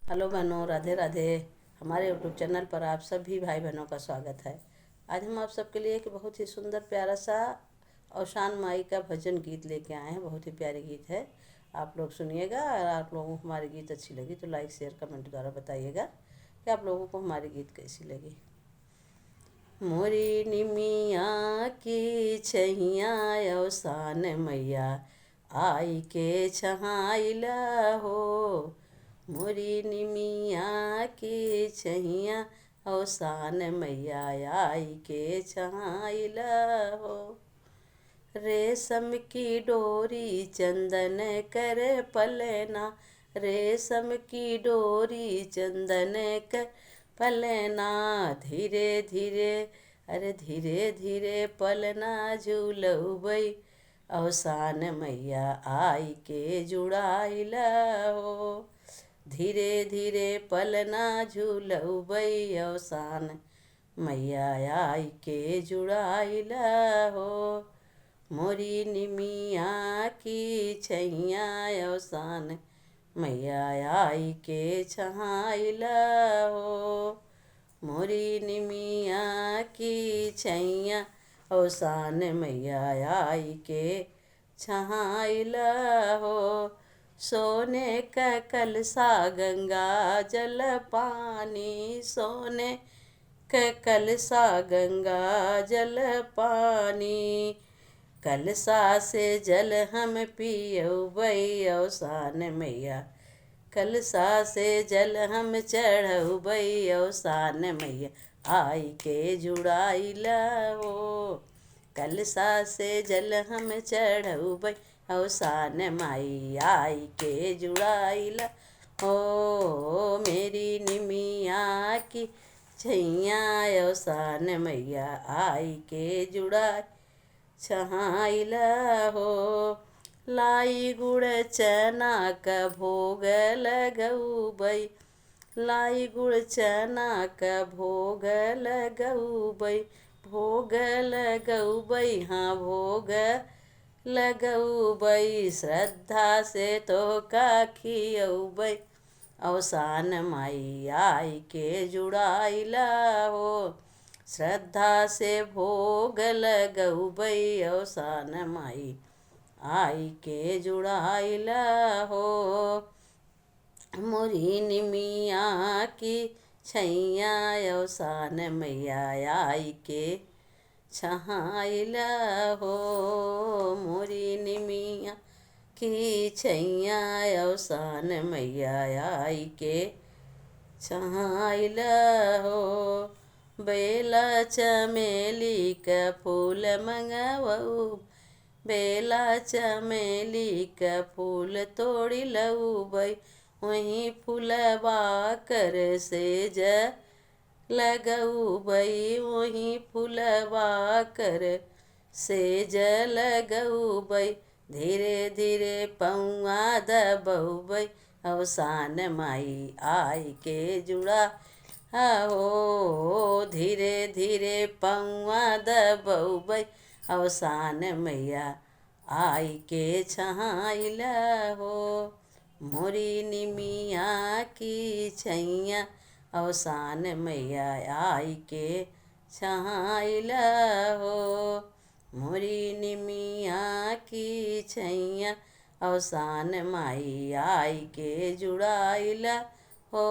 Hello बहनों, राधे राधे। हमारे YouTube channel पर आप सभी भाई बहनों का स्वागत है। आज हम आप सबके लिए एक बहुत ही सुंदर प्यारा सा औशान माई का भजन गीत लेके आए हैं। बहुत ही प्यारी गीत है, आप लोग सुनिएगा। और आप लोगों को हमारी गीत अच्छी लगी तो लाइक शेयर कमेंट द्वारा बताइएगा कि आप लोगों को हमारी गीत कैसी लगी। मोरी निमिया की छैया औसान मैया आई के छहाइला हो। मोरी निमिया की छैया औसान मैया आई के छहाइला हो। रेशम की डोरी चंदन कर पलना, रेशम की डोरी चंदन कर पलना। धीरे धीरे अरे धीरे धीरे पलना झूलबई, औसान मैया आई के जुड़ाइला हो। धीरे धीरे पलना झूलबई, औसान मैया आई के जुड़ाइला हो। मोरी निमिया की छैया औसान मैया आई के छहाइला हो। मोरी निमिया की छैया औसान मैया आई के छहाइला हो। सोने का कलसा गंगा जल पानी, सोने का कलसा गंगा जल पानी। कलसा से जल हम पियबई, औसान मैया कलसा से जल हम चढ़बई, औसान मैया आई के जुड़ाइला हो। कलसा से जल हम चढ़बई, औसान माई आई के जुड़ाइला हो। मेरी निमिया की छैया औसान मैया आई के जुड़ाई छहाइला हो। लाई गुड़ चना का भोग लगउबई, लाई गुड़ चना का भोग लगउबई, भोग लगउबई हाँ भोग लगउबई। श्रद्धा से तो का खियउबई, औसान माई आई के जुड़ाइला हो। श्रद्धा से भोग लगउबई, औसान माई आई के जुड़ाइला हो। मोरी निमिया की छैया औसान मैया आई के छहाइला हो। मोरी निमिया की छैया औसान मैया आई के छहाइला हो। बेला चमेली का फूल मंगवऊ, बेला चमेली का फूल तोड़ी लऊबई। वहीं फूलबा कर सेज लगउबई, वहीं फूलबा कर सेज लगउबई। धीरे धीरे पौआ दबउबई, औसान माई आई के जुड़ा हो। धीरे धीरे पौआ दबउबई, औसान मैया आई के छहाइला हो। मोरी निमिया की छैया औसान मैया आई के छहाइला हो। मोरी निमिया की छैया औसान माई आई के जुड़ाइला हो।